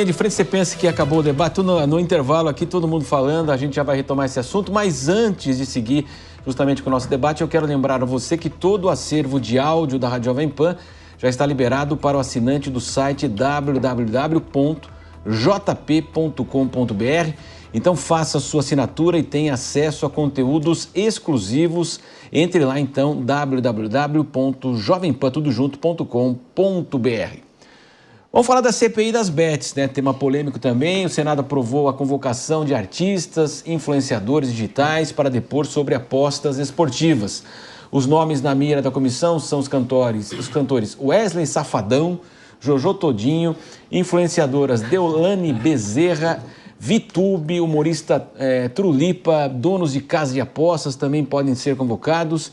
De frente, você pensa que acabou o debate, no intervalo aqui, todo mundo falando, a gente já vai retomar esse assunto, mas antes de seguir justamente com o nosso debate, eu quero lembrar a você que todo o acervo de áudio da Rádio Jovem Pan já está liberado para o assinante do site www.jp.com.br. Então faça a sua assinatura e tenha acesso a conteúdos exclusivos. Entre lá então, www.jovempan.com.br. Vamos falar da CPI das bets, né? Tema polêmico também. O Senado aprovou a convocação de artistas, influenciadores digitais para depor sobre apostas esportivas. Os nomes na mira da comissão são os cantores Wesley Safadão, Jojo Todinho, influenciadoras Deolane Bezerra, Vitube, humorista Trulipa, donos de casas de apostas também podem ser convocados.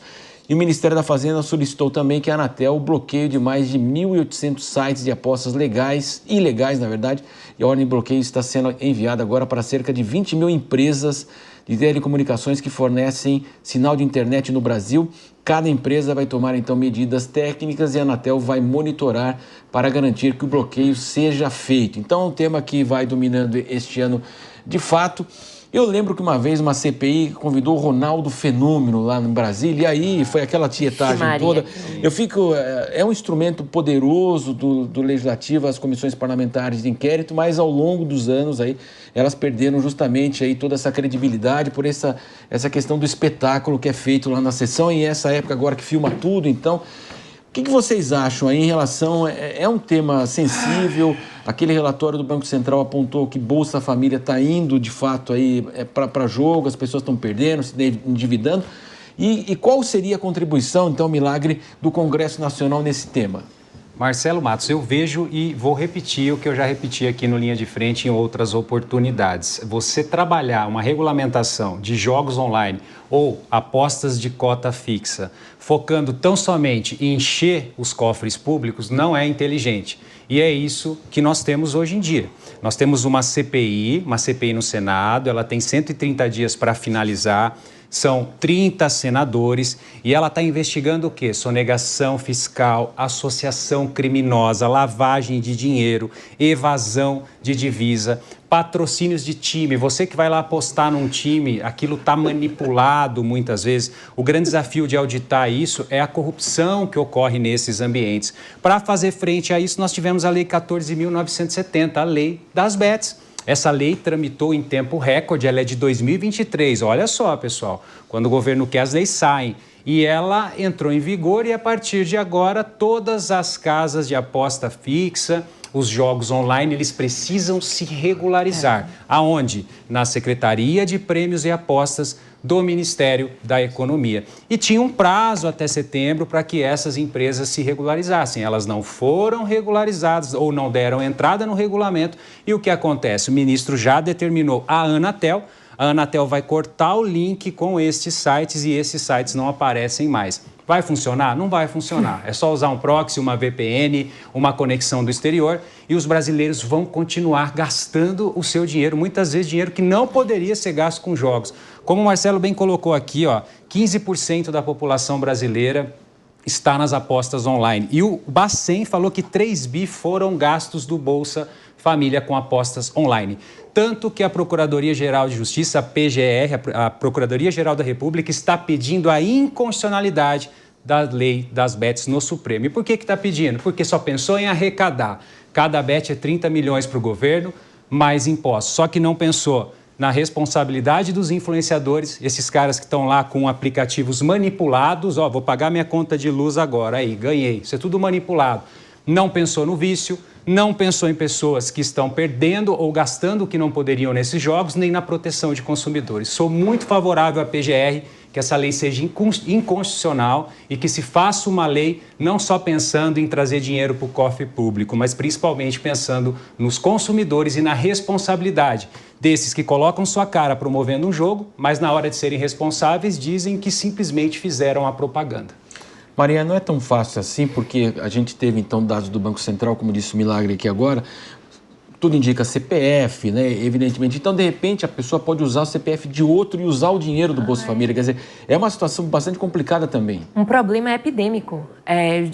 E o Ministério da Fazenda solicitou também que a Anatel bloqueie de mais de 1.800 sites de apostas ilegais, na verdade, e a ordem de bloqueio está sendo enviada agora para cerca de 20 mil empresas de telecomunicações que fornecem sinal de internet no Brasil. Cada empresa vai tomar, então, medidas técnicas e a Anatel vai monitorar para garantir que o bloqueio seja feito. Então, é um tema que vai dominando este ano de fato. Eu lembro que uma vez uma CPI convidou o Ronaldo Fenômeno lá no Brasília, e aí foi aquela tietagem toda. É um instrumento poderoso do Legislativo, as comissões parlamentares de inquérito, mas ao longo dos anos aí, elas perderam justamente aí toda essa credibilidade por essa questão do espetáculo que é feito lá na sessão, e essa época agora que filma tudo, então... O que vocês acham aí em relação... É um tema sensível? Aquele relatório do Banco Central apontou que Bolsa Família está indo, de fato, aí para jogo, as pessoas estão perdendo, se endividando. E qual seria a contribuição, então, Milagre, do Congresso Nacional nesse tema? Marcelo Matos, eu vejo e vou repetir o que eu já repeti aqui no Linha de Frente em outras oportunidades. Você trabalhar uma regulamentação de jogos online ou apostas de cota fixa, focando tão somente em encher os cofres públicos, não é inteligente. E é isso que nós temos hoje em dia. Nós temos uma CPI no Senado, ela tem 130 dias para finalizar. São 30 senadores e ela está investigando o quê? Sonegação fiscal, associação criminosa, lavagem de dinheiro, evasão de divisa, patrocínios de time. Você que vai lá apostar num time, aquilo está manipulado muitas vezes. O grande desafio de auditar isso é a corrupção que ocorre nesses ambientes. Para fazer frente a isso, nós tivemos a Lei 14.970, a Lei das Bets. Essa lei tramitou em tempo recorde, ela é de 2023. Olha só, pessoal, quando o governo quer, as leis saem. E ela entrou em vigor e, a partir de agora, todas as casas de aposta fixa, os jogos online, eles precisam se regularizar. Aonde? Na Secretaria de Prêmios e Apostas do Ministério da Economia. E tinha um prazo até setembro para que essas empresas se regularizassem. Elas não foram regularizadas ou não deram entrada no regulamento. E o que acontece? O ministro já determinou a Anatel vai cortar o link com estes sites e esses sites não aparecem mais. Vai funcionar? Não vai funcionar. É só usar um proxy, uma VPN, uma conexão do exterior e os brasileiros vão continuar gastando o seu dinheiro, muitas vezes dinheiro que não poderia ser gasto com jogos. Como o Marcelo bem colocou aqui, 15% da população brasileira está nas apostas online. E o Bacen falou que 3 bi foram gastos do Bolsa Família com apostas online. Tanto que a Procuradoria-Geral de Justiça, a PGR, a Procuradoria-Geral da República, está pedindo a inconstitucionalidade da lei das bets no Supremo. E por que está pedindo? Porque só pensou em arrecadar. Cada bet é 30 milhões para o governo, mais impostos. Só que não pensou na responsabilidade dos influenciadores, esses caras que estão lá com aplicativos manipulados. Vou pagar minha conta de luz agora, aí, ganhei. Isso é tudo manipulado. Não pensou no vício, não pensou em pessoas que estão perdendo ou gastando o que não poderiam nesses jogos, nem na proteção de consumidores. Sou muito favorável à PGR, que essa lei seja inconstitucional e que se faça uma lei não só pensando em trazer dinheiro para o cofre público, mas principalmente pensando nos consumidores e na responsabilidade desses que colocam sua cara promovendo um jogo, mas na hora de serem responsáveis dizem que simplesmente fizeram a propaganda. Maria, não é tão fácil assim, porque a gente teve, então, dados do Banco Central, como disse o Milagre aqui agora, tudo indica CPF, né? Evidentemente. Então, de repente, a pessoa pode usar o CPF de outro e usar o dinheiro do Bolsa Família. Quer dizer, é uma situação bastante complicada também. Um problema epidêmico,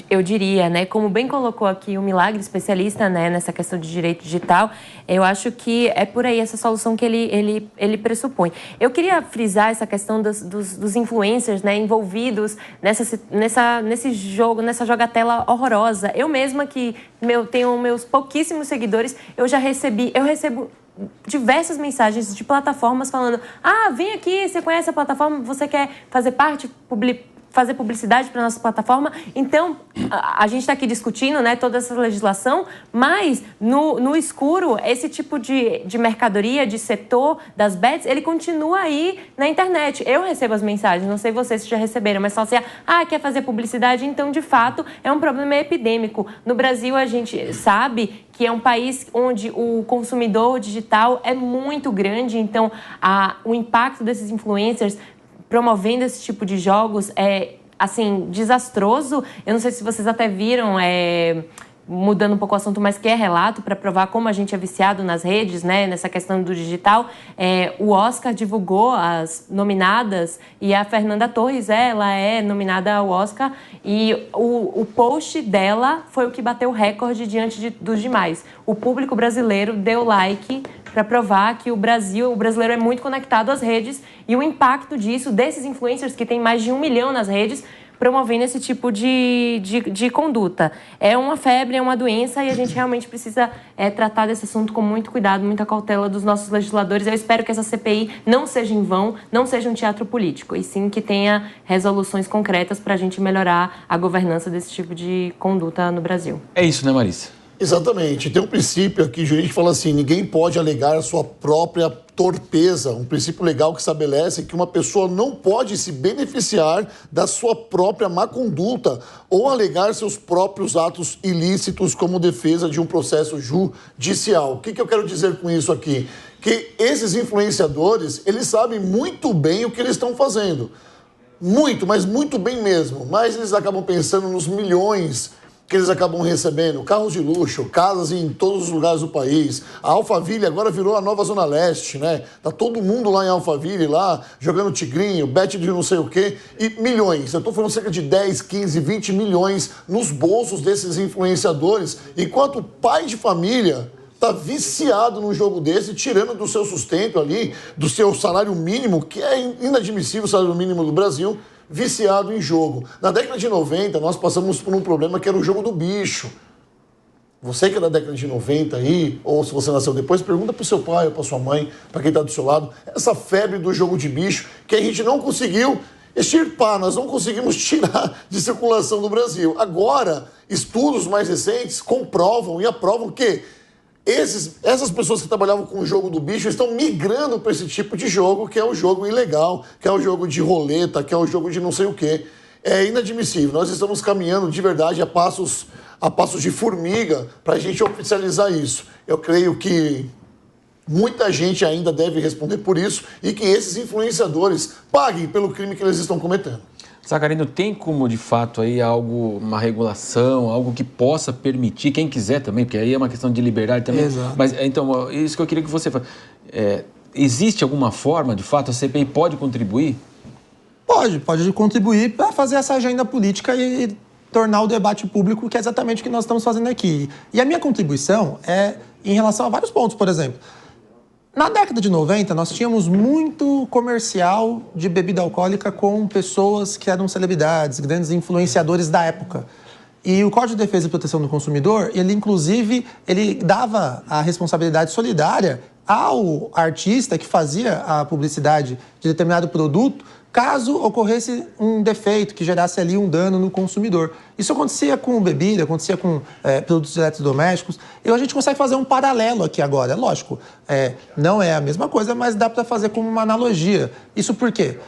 eu diria, né? Como bem colocou aqui o Milagre, especialista, né, nessa questão de direito digital, eu acho que é por aí essa solução que ele pressupõe. Eu queria frisar essa questão dos influencers, né, envolvidos nesse jogo, nessa jogatela horrorosa. Eu mesma que tenho meus pouquíssimos seguidores, eu recebo diversas mensagens de plataformas falando: vem aqui, você conhece a plataforma, você quer fazer parte, fazer publicidade para a nossa plataforma. Então, a gente está aqui discutindo, né, toda essa legislação, mas no escuro, esse tipo de mercadoria, de setor das bets, ele continua aí na internet. Eu recebo as mensagens, não sei vocês se já receberam, mas só assim, quer fazer publicidade? Então, de fato, é um problema epidêmico. No Brasil, a gente sabe que é um país onde o consumidor digital é muito grande, então o impacto desses influencers promovendo esse tipo de jogos é, assim, desastroso. Eu não sei se vocês até viram, mudando um pouco o assunto, mas que é relato para provar como a gente é viciado nas redes, né, nessa questão do digital. O Oscar divulgou as nominadas e a Fernanda Torres, ela é nominada ao Oscar e o post dela foi o que bateu o recorde diante dos demais. O público brasileiro deu like para provar que o brasileiro é muito conectado às redes e o impacto disso, desses influencers que tem mais de 1 milhão nas redes, promovendo esse tipo de conduta. É uma febre, é uma doença e a gente realmente precisa tratar desse assunto com muito cuidado, muita cautela dos nossos legisladores. Eu espero que essa CPI não seja em vão, não seja um teatro político, e sim que tenha resoluções concretas para a gente melhorar a governança desse tipo de conduta no Brasil. É isso, né, Marisa? Exatamente. Tem um princípio aqui, jurídico, que fala assim: ninguém pode alegar a sua própria torpeza. Um princípio legal que estabelece que uma pessoa não pode se beneficiar da sua própria má conduta ou alegar seus próprios atos ilícitos como defesa de um processo judicial. O que eu quero dizer com isso aqui? Que esses influenciadores, eles sabem muito bem o que eles estão fazendo. Muito, mas muito bem mesmo. Mas eles acabam pensando nos milhões que eles acabam recebendo, carros de luxo, casas em todos os lugares do país. A Alphaville agora virou a nova Zona Leste, né? Tá todo mundo lá em Alphaville, lá, jogando tigrinho, bet de não sei o quê, e milhões. Eu tô falando cerca de 10, 15, 20 milhões nos bolsos desses influenciadores, enquanto o pai de família tá viciado num jogo desse, tirando do seu sustento ali, do seu salário mínimo, que é inadmissível o salário mínimo do Brasil, viciado em jogo. Na década de 90, nós passamos por um problema que era o jogo do bicho. Você que é da década de 90 aí, ou se você nasceu depois, pergunta pro seu pai ou pra sua mãe, pra quem tá do seu lado, essa febre do jogo de bicho que a gente não conseguiu extirpar, nós não conseguimos tirar de circulação do Brasil. Agora, estudos mais recentes comprovam e aprovam que essas pessoas que trabalhavam com o jogo do bicho estão migrando para esse tipo de jogo, que é o jogo ilegal, que é o jogo de roleta, que é o jogo de não sei o quê. É inadmissível. Nós estamos caminhando de verdade a passos de formiga para a gente oficializar isso. Eu creio que muita gente ainda deve responder por isso e que esses influenciadores paguem pelo crime que eles estão cometendo. Sacarino, tem como, de fato, aí uma regulação, algo que possa permitir, quem quiser também, porque aí é uma questão de liberdade também. Exato. Mas, então, isso que eu queria que você falasse. Existe alguma forma, de fato, a CPI pode contribuir? Pode contribuir para fazer essa agenda política e tornar o debate público, que é exatamente o que nós estamos fazendo aqui. E a minha contribuição é em relação a vários pontos, por exemplo. Na década de 90, nós tínhamos muito comercial de bebida alcoólica com pessoas que eram celebridades, grandes influenciadores da época. E o Código de Defesa e Proteção do Consumidor, inclusive, ele dava a responsabilidade solidária ao artista que fazia a publicidade de determinado produto, caso ocorresse um defeito que gerasse ali um dano no consumidor. Isso acontecia com bebida, acontecia com produtos eletrodomésticos. E a gente consegue fazer um paralelo aqui agora. É lógico, não é a mesma coisa, mas dá para fazer como uma analogia. Isso por quê?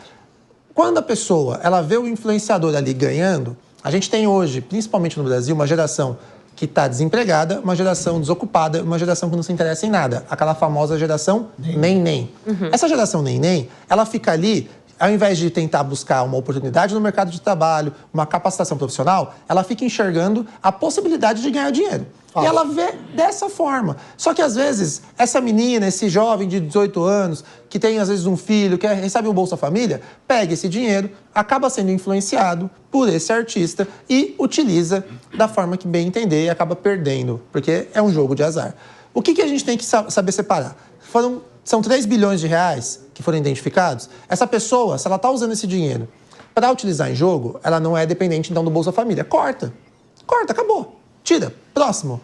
Quando a pessoa ela vê o influenciador ali ganhando, a gente tem hoje, principalmente no Brasil, uma geração que está desempregada, uma geração desocupada, uma geração que não se interessa em nada. Aquela famosa geração nem-nem. Essa geração nem-nem, ela fica ali ao invés de tentar buscar uma oportunidade no mercado de trabalho, uma capacitação profissional, ela fica enxergando a possibilidade de ganhar dinheiro. E ela vê dessa forma. Só que, às vezes, essa menina, esse jovem de 18 anos, que tem, às vezes, um filho, que recebe o Bolsa Família, pega esse dinheiro, acaba sendo influenciado por esse artista e utiliza da forma que bem entender e acaba perdendo, porque é um jogo de azar. O que a gente tem que saber separar? São 3 bilhões de reais que foram identificados. Essa pessoa, se ela está usando esse dinheiro para utilizar em jogo, ela não é dependente, então, do Bolsa Família. Corta, acabou. Tira. Próximo.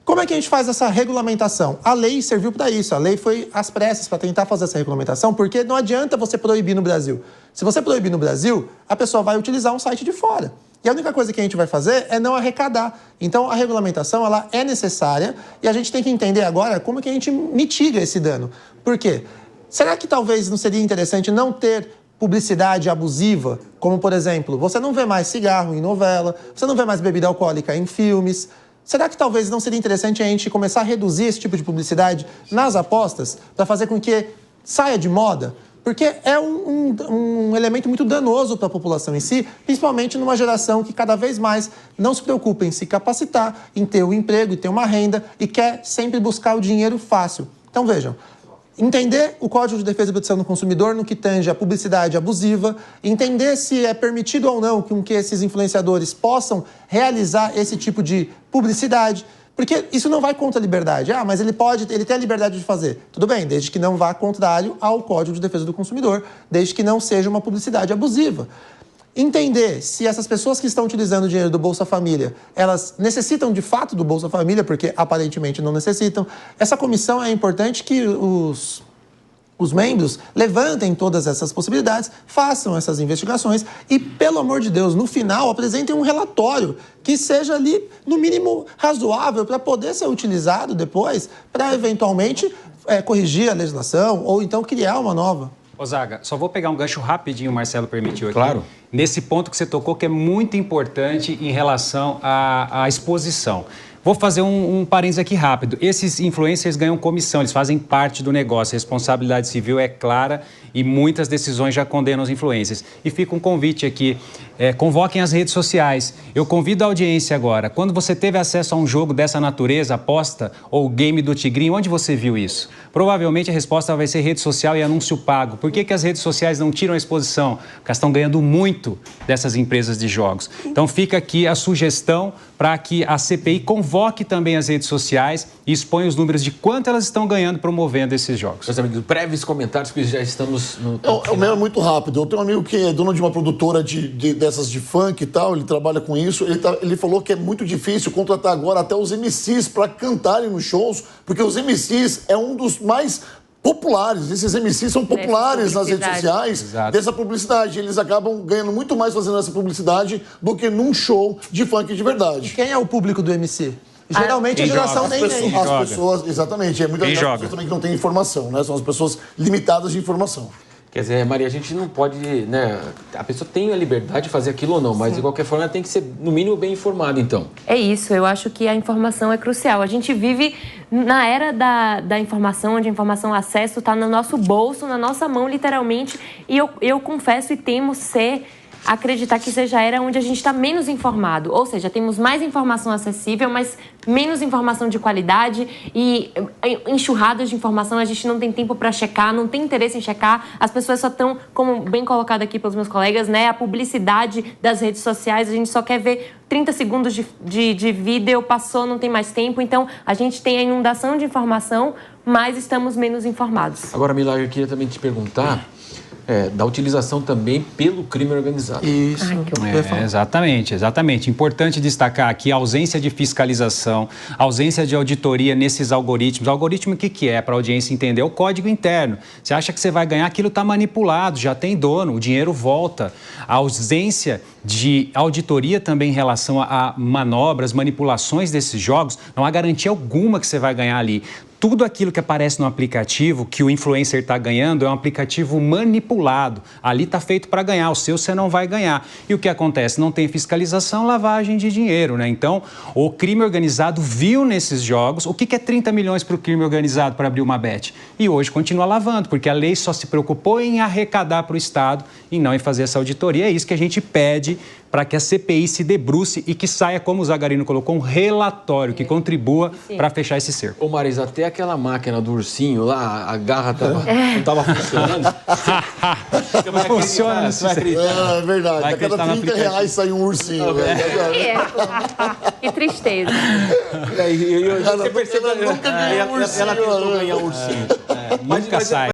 Como é que a gente faz essa regulamentação? A lei serviu para isso. A lei foi às pressas para tentar fazer essa regulamentação, porque não adianta você proibir no Brasil. Se você proibir no Brasil, a pessoa vai utilizar um site de fora. E a única coisa que a gente vai fazer é não arrecadar. Então, a regulamentação, ela é necessária e a gente tem que entender agora como que a gente mitiga esse dano. Por quê? Será que talvez não seria interessante não ter publicidade abusiva, como, por exemplo, você não vê mais cigarro em novela, você não vê mais bebida alcoólica em filmes. Será que talvez não seria interessante a gente começar a reduzir esse tipo de publicidade nas apostas para fazer com que saia de moda? Porque é um elemento muito danoso para a população em si, principalmente numa geração que cada vez mais não se preocupa em se capacitar, em ter um emprego e ter uma renda e quer sempre buscar o dinheiro fácil. Então, vejam, entender o Código de Defesa e Proteção do Consumidor no que tange a publicidade abusiva, entender se é permitido ou não que esses influenciadores possam realizar esse tipo de publicidade, porque isso não vai contra a liberdade. Mas ele tem a liberdade de fazer. Tudo bem, desde que não vá contrário ao Código de Defesa do Consumidor, desde que não seja uma publicidade abusiva. Entender se essas pessoas que estão utilizando o dinheiro do Bolsa Família, elas necessitam de fato do Bolsa Família, porque aparentemente não necessitam. Essa comissão é importante que os membros levantem todas essas possibilidades, façam essas investigações e, pelo amor de Deus, no final apresentem um relatório que seja ali, no mínimo, razoável para poder ser utilizado depois para, eventualmente, corrigir a legislação ou então criar uma nova. Ô Zaga, só vou pegar um gancho rapidinho, o Marcelo permitiu aqui. Claro. Nesse ponto que você tocou, que é muito importante em relação à exposição. Vou fazer um parênteses aqui rápido. Esses influencers ganham comissão, eles fazem parte do negócio. A responsabilidade civil é clara e muitas decisões já condenam os influencers. E fica um convite aqui, convoquem as redes sociais. Eu convido a audiência agora. Quando você teve acesso a um jogo dessa natureza, aposta ou game do Tigrinho, onde você viu isso? Provavelmente a resposta vai ser rede social e anúncio pago. Por que as redes sociais não tiram a exposição? Porque elas estão ganhando muito dessas empresas de jogos. Então fica aqui a sugestão para que a CPI convoque também as redes sociais e exponha os números de quanto elas estão ganhando promovendo esses jogos. Meus amigos, breves comentários, que já estamos no... O meu é muito rápido. Eu tenho um amigo que é dono de uma produtora dessas de funk e tal, ele trabalha com isso. Ele falou que é muito difícil contratar agora até os MCs para cantarem nos shows, porque os MCs é um dos mais populares. Esses MCs são populares nas redes sociais. Exato. Dessa publicidade. Eles acabam ganhando muito mais fazendo essa publicidade do que num show de funk de verdade. E quem é o público do MC? Geralmente a geração nem vem. As pessoas, exatamente. É muita gente também que não tem informação, né? São as pessoas limitadas de informação. Quer dizer, Maria, a gente não pode, né? A pessoa tem a liberdade de fazer aquilo ou não, mas de qualquer forma ela tem que ser, no mínimo, bem informada, então. É isso, eu acho que a informação é crucial. A gente vive na era da informação, onde a informação, acesso está no nosso bolso, na nossa mão, literalmente. E eu confesso e temo acreditar que seja a era onde a gente está menos informado. Ou seja, temos mais informação acessível, mas menos informação de qualidade e enxurradas de informação. A gente não tem tempo para checar, não tem interesse em checar. As pessoas só estão, como bem colocado aqui pelos meus colegas, né? A publicidade das redes sociais, a gente só quer ver 30 segundos de vídeo, passou, não tem mais tempo. Então, a gente tem a inundação de informação, mas estamos menos informados. Agora, Milagre, eu queria também te perguntar... da utilização também pelo crime organizado. Isso. Exatamente. Importante destacar aqui a ausência de fiscalização, a ausência de auditoria nesses algoritmos. O algoritmo, o que é? Para a audiência entender, é o código interno. Você acha que você vai ganhar, aquilo está manipulado, já tem dono, o dinheiro volta. A ausência de auditoria também em relação a manobras, manipulações desses jogos, não há garantia alguma que você vai ganhar ali. tudo aquilo que aparece no aplicativo, que o influencer está ganhando, é um aplicativo manipulado. Ali está feito para ganhar, o seu você não vai ganhar. E o que acontece? Não tem fiscalização, lavagem de dinheiro, né? Então, o crime organizado viu nesses jogos o que é 30 milhões para o crime organizado para abrir uma bet. E hoje continua lavando, porque a lei só se preocupou em arrecadar para o Estado e não em fazer essa auditoria. É isso que a gente pede para que a CPI se debruce e que saia, como o Zagarino colocou, um relatório que contribua para fechar esse cerco. Ô Marisa, até aquela máquina do ursinho lá, a garra não estava funcionando. Não funciona, você vai acreditar. É verdade. Vai A cada acreditar no 30 reais sai um ursinho. Que tristeza. Você percebeu? Ela tentou ganhar um ursinho. Nunca sai.